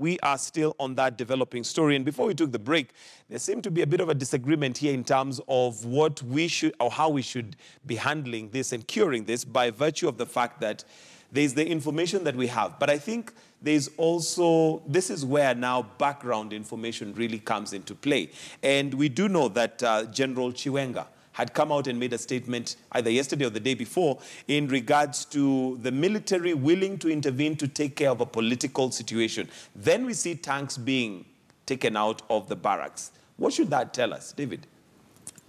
we are still on that developing story. And before we took the break, there seemed to be a bit of a disagreement here in terms of what we should, or how we should be handling this and curing this, by virtue of the fact that there's the information that we have. But I think there's also, this is where now background information really comes into play. And we do know that General Chiwenga had come out and made a statement either yesterday or the day before in regards to the military willing to intervene to take care of a political situation. Then we see tanks being taken out of the barracks. What should that tell us, David?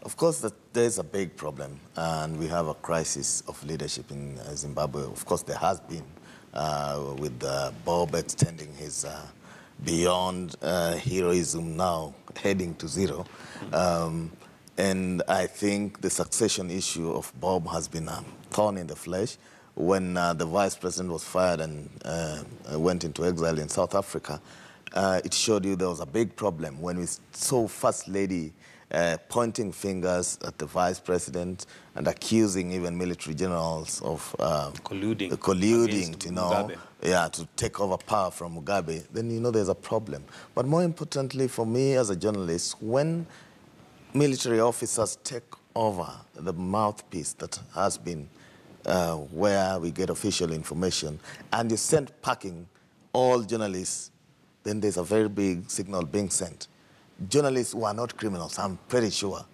Of course, there's a big problem, and we have a crisis of leadership in Zimbabwe. Of course, there has been, with Bob extending his beyond heroism now, heading to zero. And I think the succession issue of Bob has been a thorn in the flesh. When the vice president was fired and went into exile in South Africa, it showed you there was a big problem when we saw First Lady pointing fingers at the vice president and accusing even military generals of colluding, you know, Mugabe. Yeah, to take over power from Mugabe. Then you know there's a problem. But more importantly for me as a journalist, when military officers take over the mouthpiece that has been where we get official information, and you send packing all journalists, then there's a very big signal being sent. Journalists who are not criminals, I'm pretty sure.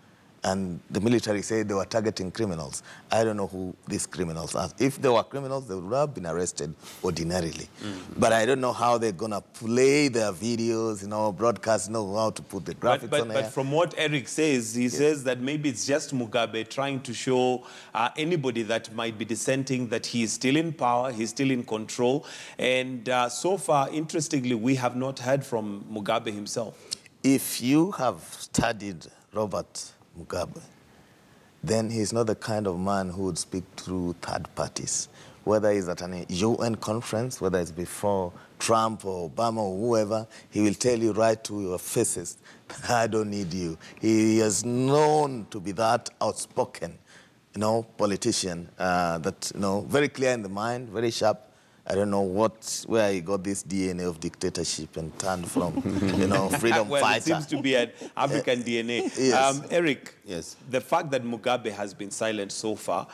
And the military said they were targeting criminals. I don't know who these criminals are. If they were criminals, they would have been arrested ordinarily. But I don't know how they're going to play their videos, you know, broadcast, know how to put the graphics on there. But from what Eric says, he says that maybe it's just Mugabe trying to show anybody that might be dissenting that he is still in power, he's still in control. And so far, interestingly, we have not heard from Mugabe himself. If you have studied Robert Mugabe, then he's not the kind of man who would speak through third parties. Whether he's at an UN conference, whether it's before Trump or Obama or whoever, he will tell you right to your faces, I don't need you. He is known to be that outspoken, you know, politician that, you know, very clear in the mind, very sharp. I don't know where he got this DNA of dictatorship and turned from, you know, freedom well, fighter. It seems to be an African DNA. Yes. Eric, yes. The fact that Mugabe has been silent so far,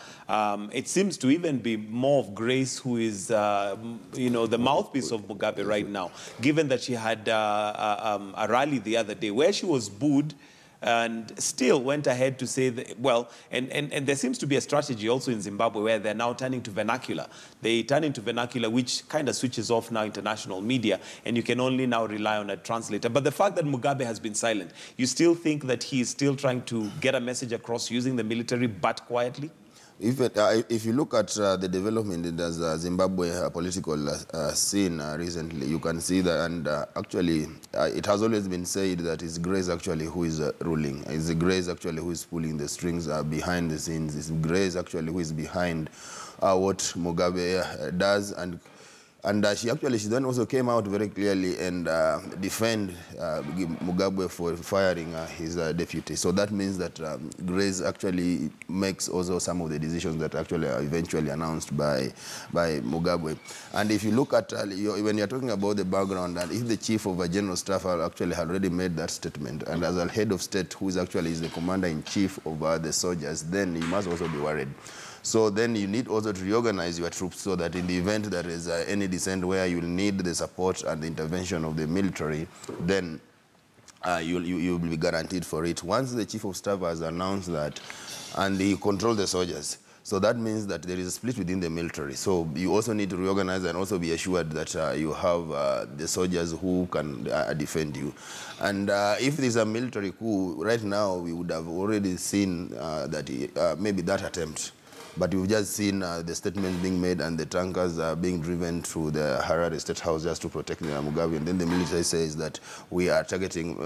it seems to even be more of Grace, who is, you know, the mouthpiece of Mugabe right now, given that she had a rally the other day where she was booed, and still went ahead to say that, well, and there seems to be a strategy also in Zimbabwe where they're now turning to vernacular. They turn into vernacular, which kind of switches off now international media, and you can only now rely on a translator. But the fact that Mugabe has been silent, you still think that he is still trying to get a message across using the military, but quietly? If you look at the development in the Zimbabwe political scene recently, you can see that, and actually it has always been said that it's Grace actually who is ruling. It's Grace actually who is pulling the strings behind the scenes. It's Grace actually who is behind what Mugabe does, and she then also came out very clearly and defend Mugabe for firing his deputy. So that means that Grace actually makes also some of the decisions that actually are eventually announced by Mugabe. And if you look at, when you're talking about the background, and if the chief of a general staff actually had already made that statement, and as a head of state who is actually the commander-in-chief of the soldiers, then you must also be worried. So then you need also to reorganize your troops so that in the event there is any dissent where you will need the support and the intervention of the military, then you will be guaranteed for it. Once the chief of staff has announced that, and he controls the soldiers, so that means that there is a split within the military. So you also need to reorganize and also be assured that you have the soldiers who can defend you. And if there's a military coup, right now we would have already seen that maybe that attempt. But we've just seen the statements being made and the tankers being driven through the Harare State House just to protect Mugabe. And then the military says that we are targeting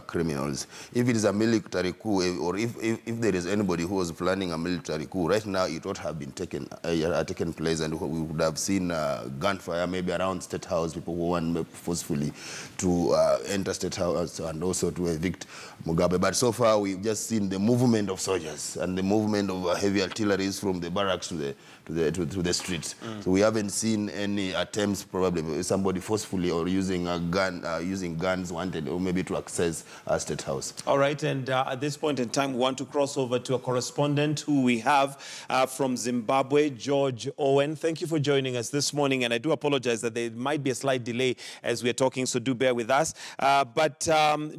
criminals. If it is a military coup, or if there is anybody who was planning a military coup, right now it would have been taken place, and we would have seen gunfire maybe around State House, people who want forcefully to enter State House and also to evict Mugabe. But so far we've just seen the movement of soldiers and the movement of heavy artillery from the barracks to the streets. So we haven't seen any attempts, probably somebody forcefully or using a gun, using guns wanted, or maybe to access a State House. All right, and at this point in time, we want to cross over to a correspondent who we have from Zimbabwe, George Owen. Thank you for joining us this morning, and I do apologize that there might be a slight delay as we're talking, so do bear with us. But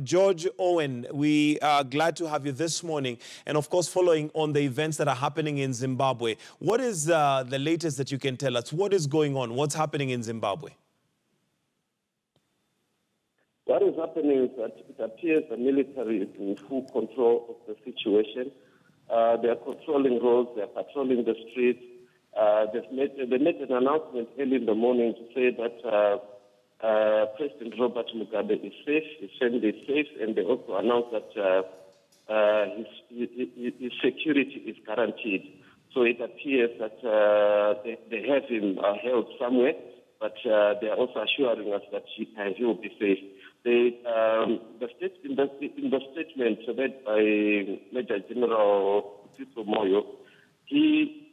George Owen, we are glad to have you this morning, and of course, following on the events that are happening in Zimbabwe. What is the latest that you can tell us? What is going on? What's happening in Zimbabwe? What is happening is that it appears the military is in full control of the situation. They are controlling roads, they are patrolling the streets. They made an announcement early in the morning to say that President Robert Mugabe is safe, his family is safe, and they also announced that his security is guaranteed. So it appears that they have him held somewhere, but they are also assuring us that he will be safe. In the statement made by Major General Tito Moyo, he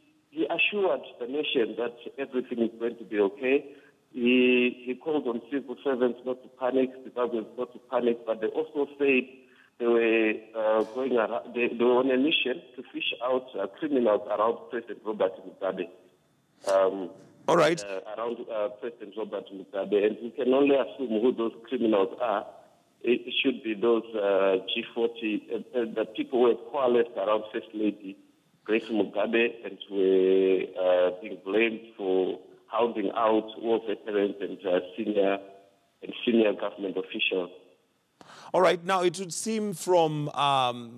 assured the nation that everything is going to be okay. He called on civil servants not to panic, Zimbabweans not to panic, but they also said they were going around, they were on a mission to fish out criminals around President Robert Mugabe. All right. Around President Robert Mugabe, and we can only assume who those criminals are. It should be those G40, the people who had coalesced around First Lady Grace Mugabe and were being blamed for hounding out war veterans and senior government officials. All right. Now, it would seem from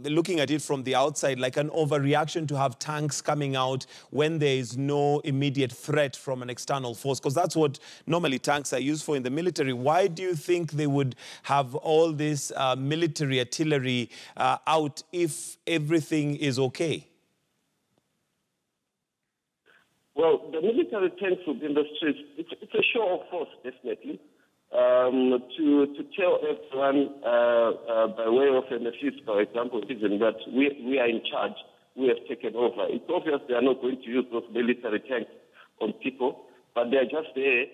looking at it from the outside like an overreaction to have tanks coming out when there is no immediate threat from an external force, because that's what normally tanks are used for in the military. Why do you think they would have all this military artillery out if everything is okay? Well, the military tanks will be in the streets. It's a show of force, definitely. To tell everyone by way of an office, for example, even that we are in charge, we have taken over. It's obvious they are not going to use those military tanks on people, but they are just there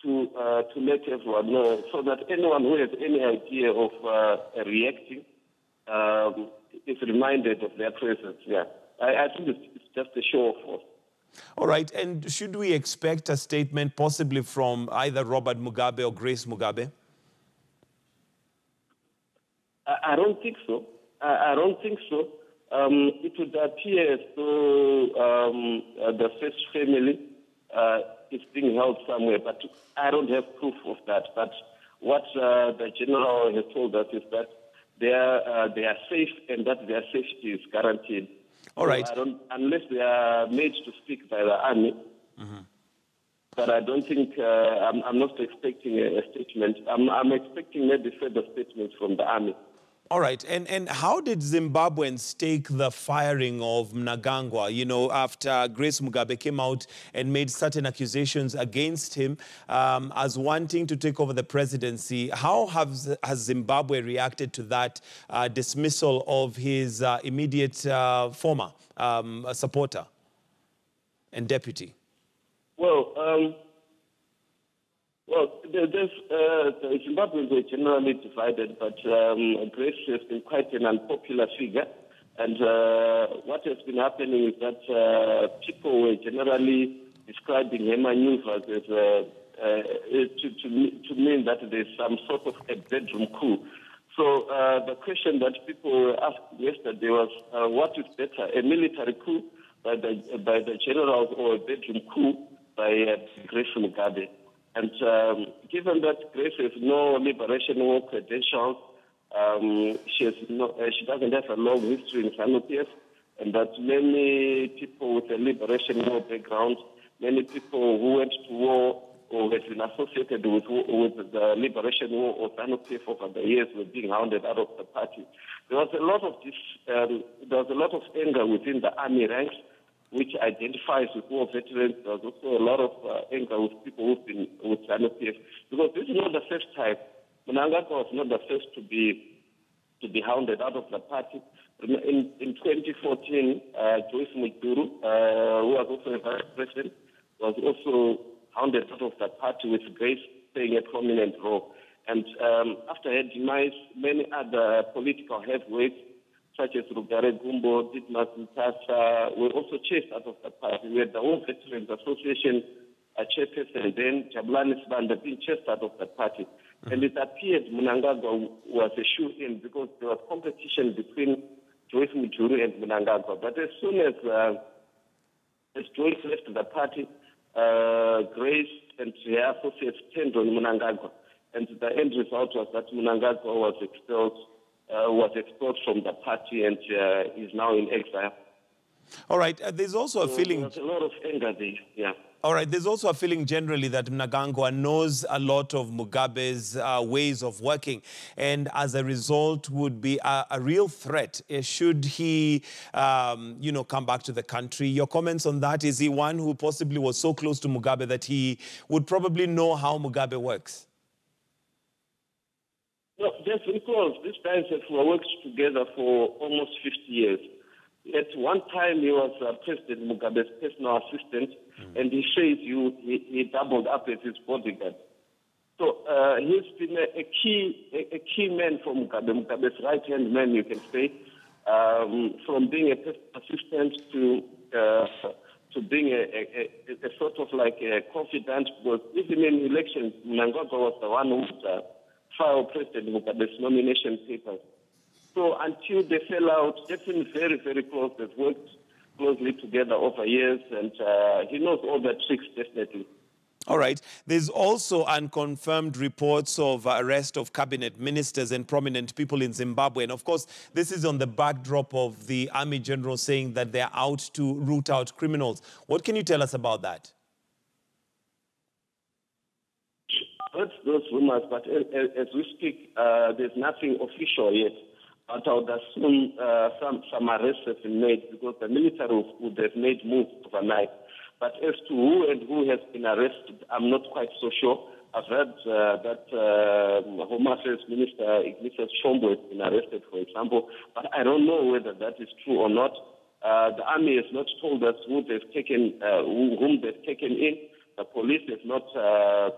to let everyone know, so that anyone who has any idea of reacting is reminded of their presence. Yeah, I think it's just a show of force. All right, and should we expect a statement possibly from either Robert Mugabe or Grace Mugabe? I don't think so. I don't think so. It would appear as though the first family is being held somewhere, but I don't have proof of that. But what the general has told us is that they are safe and that their safety is guaranteed. All right. So unless they are made to speak by the army, but I don't think, I'm not expecting a statement. I'm expecting maybe further statements from the army. All right. And how did Zimbabweans take the firing of Mnangagwa, you know, after Grace Mugabe came out and made certain accusations against him as wanting to take over the presidency? How has Zimbabwe reacted to that dismissal of his immediate former supporter and deputy? The Zimbabweans were generally divided, but Grace has been quite an unpopular figure. And what has been happening is that people were generally describing her maneuvers as to mean that there's some sort of a bedroom coup. So the question that people were asked yesterday was, what is better, a military coup by the generals or a bedroom coup by Grace Mugabe? And given that Grace has no liberation war credentials, she doesn't have a long history in ZANU-PF, and that many people with a liberation war background, many people who went to war or have been associated with the liberation war or ZANU-PF over the years were being hounded out of the party. There was a lot of anger within the army ranks, which identifies with war veterans. There's also a lot of anger with people who've been with ZANU-PF, because this is not the first time. Mnangagwa was not the first to be to be hounded out of the party. In 2014, Joyce Mujuru, who was also a vice president, was also hounded out of the party, with Grace playing a prominent role. And after her demise, many other political heavyweights, such as Rugare Gumbo, Ditmas Ntasa, were also chased out of the party. We had the whole Veterans Association chairperson, then Jabulani Sibanda, being chased out of the party. And it appeared Mnangagwa was a shoe-in because there was competition between Joyce Mujuru and Mnangagwa. But as soon as Joyce left the party, Grace and her associates turned on Mnangagwa. And the end result was that Mnangagwa was expelled from the party and is now in exile. All right. There's also a feeling... There's a lot of anger there, yeah. All right. There's also a feeling generally that Mnangagwa knows a lot of Mugabe's ways of working, and as a result would be a real threat should he, come back to the country. Your comments on that? Is he one who possibly was so close to Mugabe that he would probably know how Mugabe works? No, that's because these guys have worked together for almost 50 years. At one time, he was President Mugabe's personal assistant, and he says he doubled up as his bodyguard. So he's been a key man for Mugabe's right-hand man, you can say, from being a personal assistant to being a sort of like a confidant. Because even in elections, Mnangagwa was the one who filed President Mugabe's nomination papers. So until they fell out, they've been very, very close. They've worked closely together over years, and he knows all the tricks, definitely. All right. There's also unconfirmed reports of arrest of cabinet ministers and prominent people in Zimbabwe. And of course, this is on the backdrop of the Army General saying that they're out to root out criminals. What can you tell us about that? Heard those rumors, but as we speak, there's nothing official yet. But I would assume some arrests have been made because the military would have made moves overnight. But as to who has been arrested, I'm not quite so sure. I've heard that Home Affairs Minister Ignatius Chombo has been arrested, for example, but I don't know whether that is true or not. The army has not told us whom they've taken in. The police has not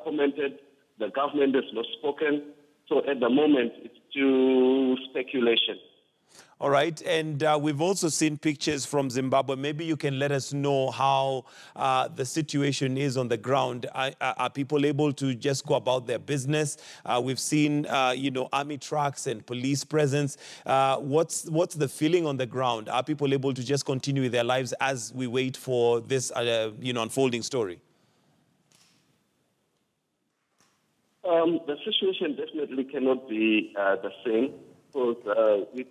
commented. The government has not spoken. So at the moment, it's still speculation. All right. And we've also seen pictures from Zimbabwe. Maybe you can let us know how the situation is on the ground. Are people able to just go about their business? We've seen, army trucks and police presence. What's the feeling on the ground? Are people able to just continue with their lives as we wait for this, unfolding story? The situation definitely cannot be the same, because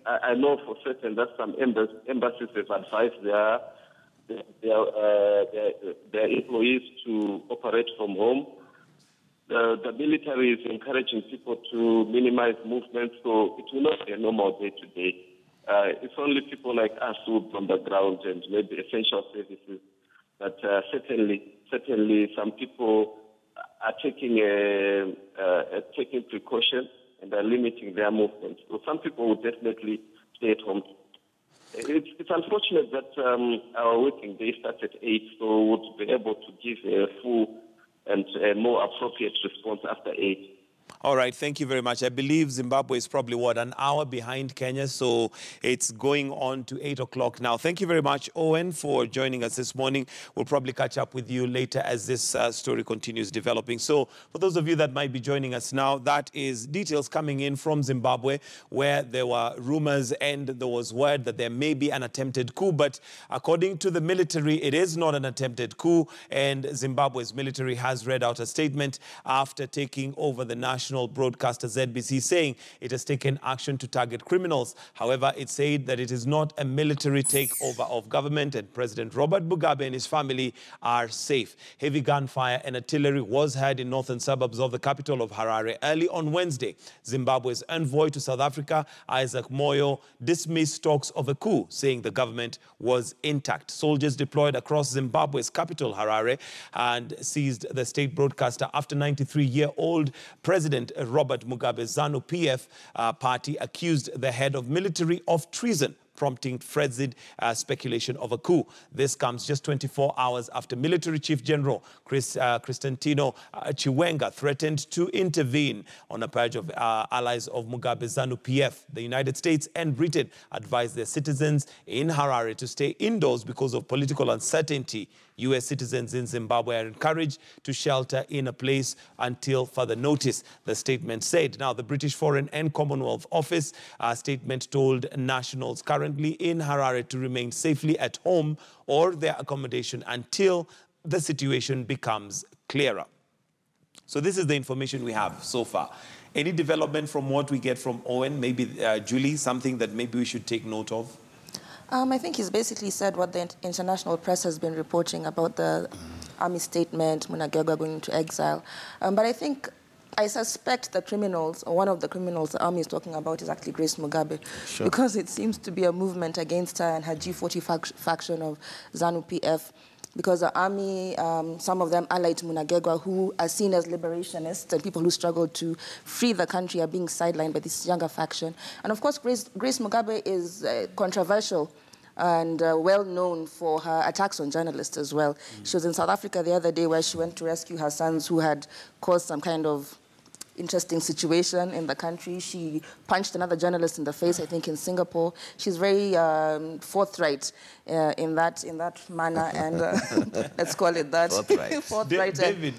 I know for certain that some embassies have advised their employees to operate from home. The military is encouraging people to minimize movement, so it will not be a normal day today. It's only people like us who are on the ground and maybe essential services. But certainly some people are taking precaution and are limiting their movement. So some people will definitely stay at home. It's unfortunate that our working day starts at 8, so we would be able to give a full and a more appropriate response after 8. All right, thank you very much. I believe Zimbabwe is probably, an hour behind Kenya, so it's going on to 8 o'clock now. Thank you very much, Owen, for joining us this morning. We'll probably catch up with you later as this story continues developing. So for those of you that might be joining us now, that is details coming in from Zimbabwe, where there were rumors and there was word that there may be an attempted coup. But according to the military, it is not an attempted coup, and Zimbabwe's military has read out a statement after taking over the national broadcaster ZBC, saying it has taken action to target criminals. However, it said that it is not a military takeover of government, and President Robert Mugabe and his family are safe. Heavy gunfire and artillery was heard in northern suburbs of the capital of Harare early on Wednesday. Zimbabwe's envoy to South Africa, Isaac Moyo, dismissed talks of a coup, saying the government was intact. Soldiers deployed across Zimbabwe's capital, Harare, and seized the state broadcaster after 93-year-old President President Robert Mugabe's ZANU-PF party accused the head of military of treason, prompting frenzied speculation of a coup. This comes just 24 hours after Military Chief General Constantino Chiwenga threatened to intervene on a purge of allies of Mugabe's ZANU-PF. The United States and Britain advised their citizens in Harare to stay indoors because of political uncertainty. U.S. citizens in Zimbabwe are encouraged to shelter in a place until further notice, the statement said. Now, the British Foreign and Commonwealth Office statement told nationals currently in Harare to remain safely at home or their accommodation until the situation becomes clearer. So this is the information we have so far. Any development from what we get from Owen? Maybe, Julie, something that maybe we should take note of? I think he's basically said what the international press has been reporting about the army statement, Mnangagwa going into exile. But I suspect the criminals, or one of the criminals the army is talking about, is actually Grace Mugabe. Sure. Because it seems to be a movement against her and her G40 faction of ZANU-PF. Because the army, some of them allied to Mnangagwa, who are seen as liberationists and people who struggle to free the country, are being sidelined by this younger faction. And of course, Grace Mugabe is controversial and well known for her attacks on journalists as well. She was in South Africa the other day where she went to rescue her sons who had caused some kind of interesting situation in the country. She punched another journalist in the face, I think, in Singapore. She's very forthright in that manner, and let's call it that. Forthright.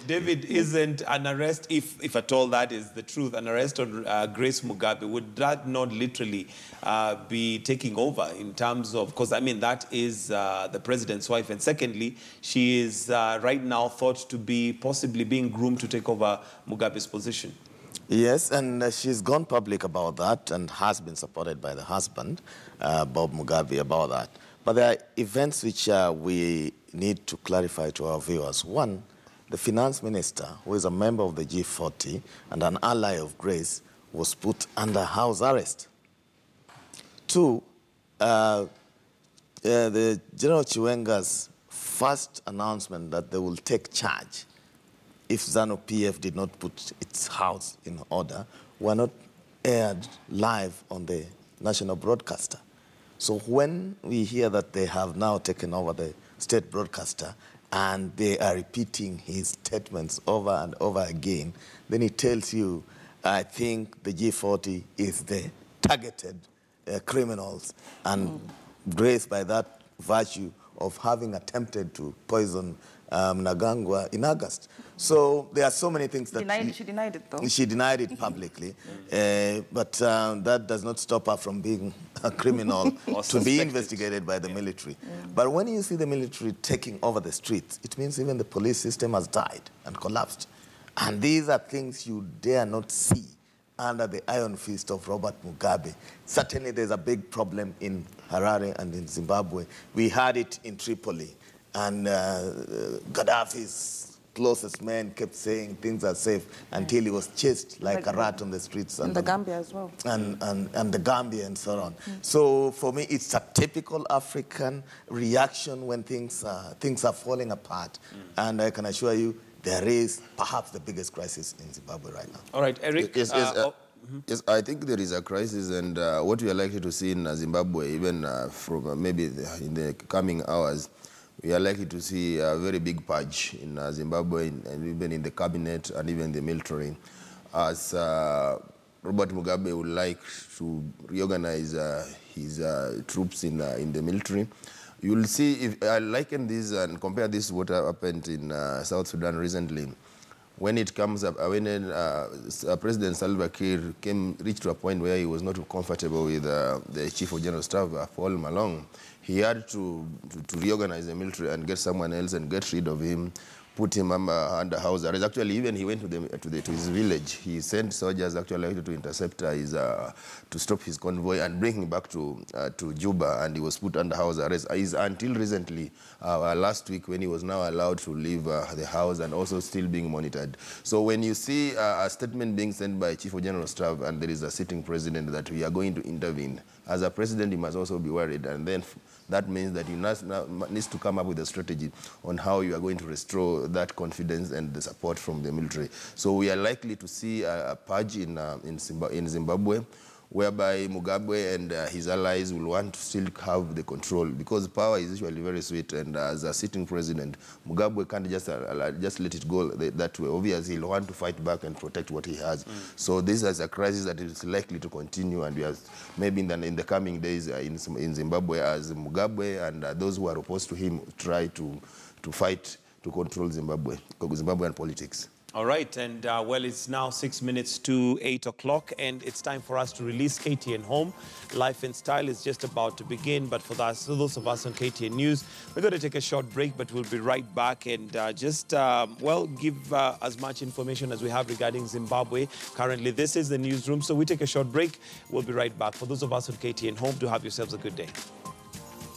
David, isn't an arrest, if at all that is the truth, an arrest on Grace Mugabe, would that not literally be taking over in terms of, because I mean, that is the president's wife, and secondly, she is right now thought to be possibly being groomed to take over Mugabe's position. Yes, and she's gone public about that and has been supported by the husband, Bob Mugabe, about that. But there are events which we need to clarify to our viewers. One, the finance minister, who is a member of the G40 and an ally of Grace, was put under house arrest. Two, the General Chiwenga's first announcement that they will take charge if ZANU-PF did not put its house in order, were not aired live on the national broadcaster. So when we hear that they have now taken over the state broadcaster and they are repeating his statements over and over again, then it tells you, I think the G40 is the targeted criminals. And Grace, by that virtue of having attempted to poison Mnangagwa in August. So there are so many things that she denied it, though. She denied it publicly, but that does not stop her from being a criminal to be investigated by the military. But when you see the military taking over the streets, it means even the police system has died and collapsed. And these are things you dare not see under the iron fist of Robert Mugabe. Certainly there's a big problem in Harare and in Zimbabwe. We had it in Tripoli. And Gaddafi's closest men kept saying things are safe until he was chased like a rat on the streets. And the Gambia as well. And the Gambia and so on. So for me, it's a typical African reaction when things are falling apart. And I can assure you, there is perhaps the biggest crisis in Zimbabwe right now. All right, Eric. Yes, I think there is a crisis, and what we are likely to see in Zimbabwe, even from maybe in the coming hours, we are likely to see a very big purge in Zimbabwe, and even in the cabinet and even the military, as Robert Mugabe would like to reorganize his troops in the military. You will see, if I liken this and compare this to what happened in South Sudan recently, when it comes up, when President Salva Kiir reached to a point where he was not comfortable with the Chief of General Staff, Paul Malong, he had to reorganize the military and get someone else and get rid of him, put him under house arrest. Actually, even he went to his village. He sent soldiers actually to intercept to stop his convoy and bring him back to Juba, and he was put under house arrest. Until recently, last week, when he was now allowed to leave the house and also still being monitored. So when you see a statement being sent by Chief of General Staff and there is a sitting president that we are going to intervene, as a president, you must also be worried. And then that means that you needs to come up with a strategy on how you are going to restore that confidence and the support from the military. So we are likely to see a purge in Zimbabwe, whereby Mugabe and his allies will want to still have the control, because power is usually very sweet, and as a sitting president, Mugabe can't just let it go that way. Obviously, he'll want to fight back and protect what he has. So this is a crisis that is likely to continue, and we are maybe in the coming days in Zimbabwe, as Mugabe and those who are opposed to him try to fight to control Zimbabwean politics. All right, and well, it's now 6 minutes to 8 o'clock, and it's time for us to release KTN Home. Life and Style is just about to begin, but for those of us on KTN News, we're going to take a short break, but we'll be right back and well, give as much information as we have regarding Zimbabwe. Currently, this is the newsroom, so we take a short break. We'll be right back. For those of us on KTN Home, do have yourselves a good day.